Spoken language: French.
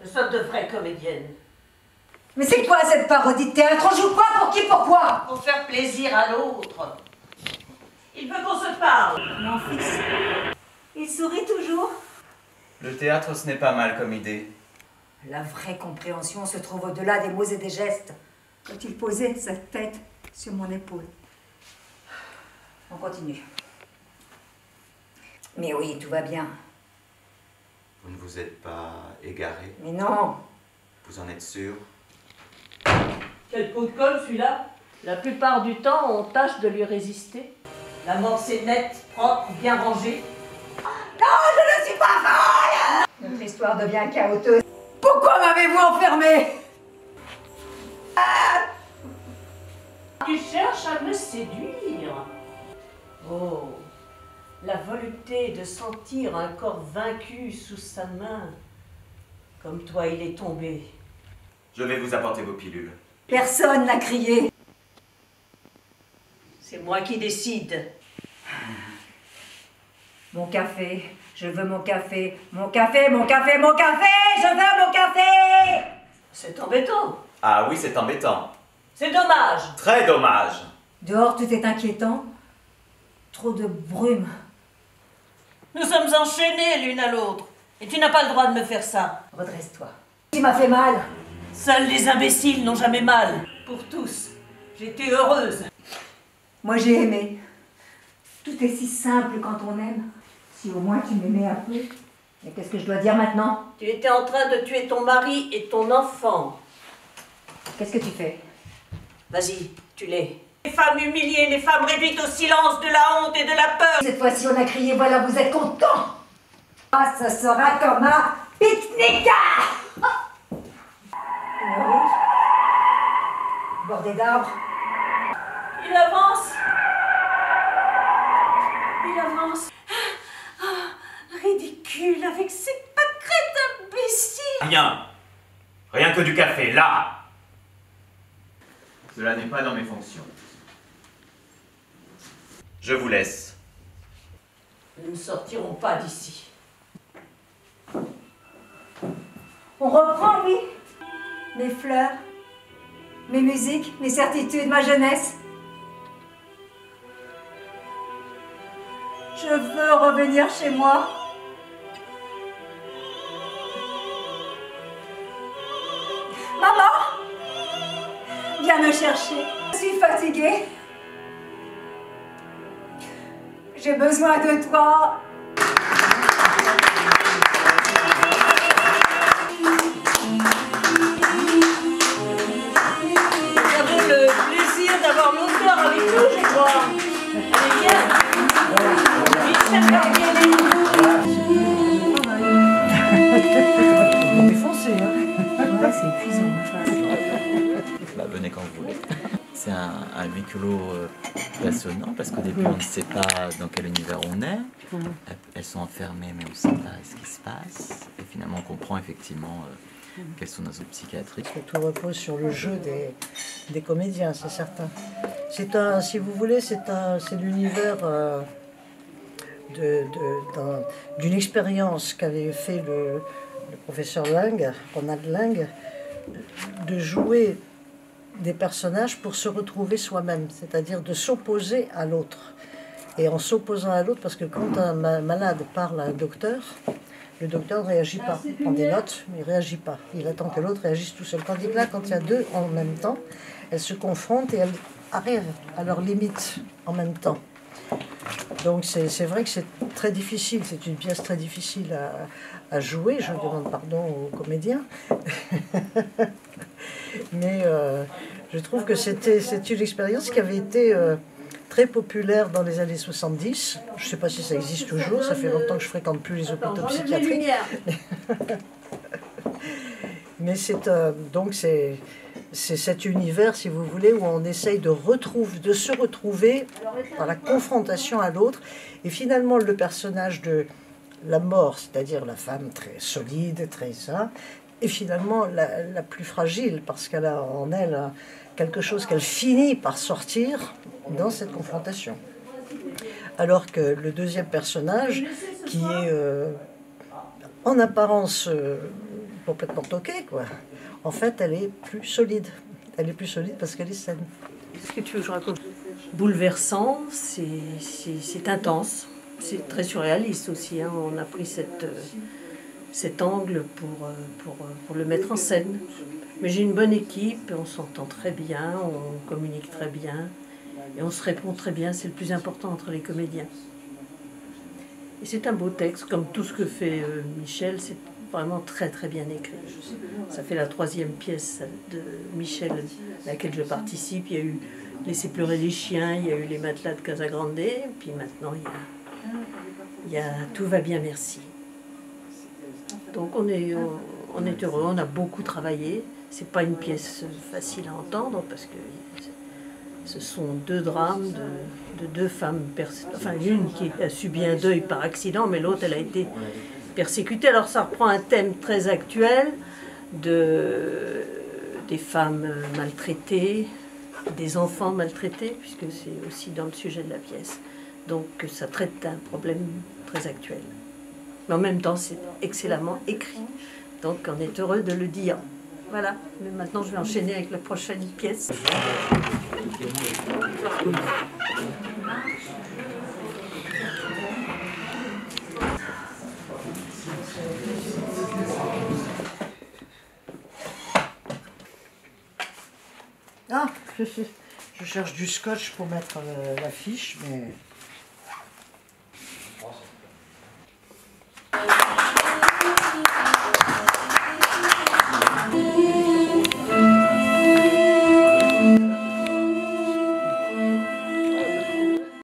Ce sont de vraies comédiennes. Mais c'est quoi cette parodie de théâtre? On joue quoi? Pour qui? Pourquoi? Pour faire plaisir à l'autre. Il veut qu'on se parle. Mon fils, il sourit toujours. Le théâtre, ce n'est pas mal comme idée. La vraie compréhension se trouve au-delà des mots et des gestes. Quand il posait sa tête sur mon épaule. On continue. Mais oui, tout va bien. Vous ne vous êtes pas égaré? Mais non. Vous en êtes sûr? Quel pot de colle celui-là? La plupart du temps, on tâche de lui résister. La morse est nette, propre, bien rangée. Non, je ne suis pas folle! Notre histoire devient chaotique. Pourquoi m'avez-vous enfermé? Tu cherches à me séduire. Oh, la volupté de sentir un corps vaincu sous sa main. Comme toi, il est tombé. Je vais vous apporter vos pilules. Personne n'a crié. C'est moi qui décide. Mon café, je veux mon café, mon café, mon café, mon café, je veux mon café! C'est embêtant. Ah oui, c'est embêtant. C'est dommage. Très dommage. Dehors, tout est inquiétant. Trop de brume. Nous sommes enchaînés l'une à l'autre. Et tu n'as pas le droit de me faire ça. Redresse-toi. Tu m'as fait mal. Seuls les imbéciles n'ont jamais mal. Pour tous. J'étais heureuse. Moi, j'ai aimé. Tout est si simple quand on aime. Si au moins tu m'aimais un peu. Mais qu'est-ce que je dois dire maintenant? Tu étais en train de tuer ton mari et ton enfant. Qu'est-ce que tu fais? Vas-y, tue-les. Les femmes humiliées, les femmes réduites au silence de la honte et de la peur. Cette fois-ci, on a crié, voilà, vous êtes contents. Ah, ça sera comme un pique-nique. Une route, bordée d'arbres. Il avance. Il avance. Ridicule avec ses pâquerettes imbéciles. Rien. Rien que du café, là. Cela n'est pas dans mes fonctions. Je vous laisse. Nous ne sortirons pas d'ici. On reprend, oui. Mes fleurs, mes musiques, mes certitudes, ma jeunesse. Je veux revenir chez moi. Maman, viens me chercher. Je suis fatiguée. J'ai besoin de toi. Nous avons le plaisir d'avoir l'auteur avec nous, je crois. Allez, viens. Michel Barbier. On est foncé, hein. Ouais, c'est épuisant. Bah, venez quand vous voulez. C'est un huis clos passionnant parce qu'au début on ne sait pas dans quel univers on est. Elles sont enfermées mais on ne sait pas ce qui se passe. Et finalement on comprend effectivement quelles sont nos autres psychiatriques. Parce que tout repose sur le jeu des comédiens, c'est certain. Si vous voulez, c'est l'univers d'une expérience qu'avait fait le professeur Lang, Ronald Lang, de jouer des personnages pour se retrouver soi-même, c'est-à-dire de s'opposer à l'autre. Et en s'opposant à l'autre, parce que quand un malade parle à un docteur, le docteur ne réagit pas. Il prend des notes, mais il ne réagit pas. Il attend que l'autre réagisse tout seul. Tandis que là, quand il y a deux en même temps, elles se confrontent et elles arrivent à leurs limites en même temps. Donc c'est vrai que c'est très difficile, c'est une pièce très difficile à jouer, je demande pardon aux comédiens. Mais je trouve que c'est une expérience qui avait été très populaire dans les années 70. Je ne sais pas si ça existe toujours, ça fait longtemps que je ne fréquente plus les hôpitaux psychiatriques. Mais c'est cet univers, si vous voulez, où on essaye de se retrouver par la confrontation à l'autre. Et finalement, le personnage de la mort, c'est-à-dire la femme très solide, très ça, est finalement la plus fragile, parce qu'elle a en elle quelque chose qu'elle finit par sortir dans cette confrontation. Alors que le deuxième personnage, qui est en apparence complètement toquée, quoi. En fait, elle est plus solide. Elle est plus solide parce qu'elle est saine. Qu'est-ce que tu veux que je raconte? Bouleversant, c'est intense, c'est très surréaliste aussi. Hein. On a pris cet angle pour le mettre en scène. Mais j'ai une bonne équipe, on s'entend très bien, on communique très bien et on se répond très bien, c'est le plus important entre les comédiens. Et c'est un beau texte, comme tout ce que fait Michel, c'est vraiment très très bien écrit. Ça fait la 3e pièce de Michel à laquelle je participe. Il y a eu Laisser pleurer les chiens, il y a eu Les matelas de Casagrande, puis maintenant il y a Tout va bien, merci. Donc on est heureux, on a beaucoup travaillé. C'est pas une pièce facile à entendre parce que ce sont 2 drames de 2 femmes, enfin une qui a subi un deuil par accident, mais l'autre elle a été persécutée. Alors ça reprend un thème très actuel des femmes maltraitées, des enfants maltraités, puisque c'est aussi dans le sujet de la pièce. Donc ça traite d'un problème très actuel. Mais en même temps, c'est excellemment écrit. Donc on est heureux de le dire. Voilà. Mais maintenant, je vais enchaîner avec la prochaine pièce. Ah, je cherche du scotch pour mettre l'affiche, mais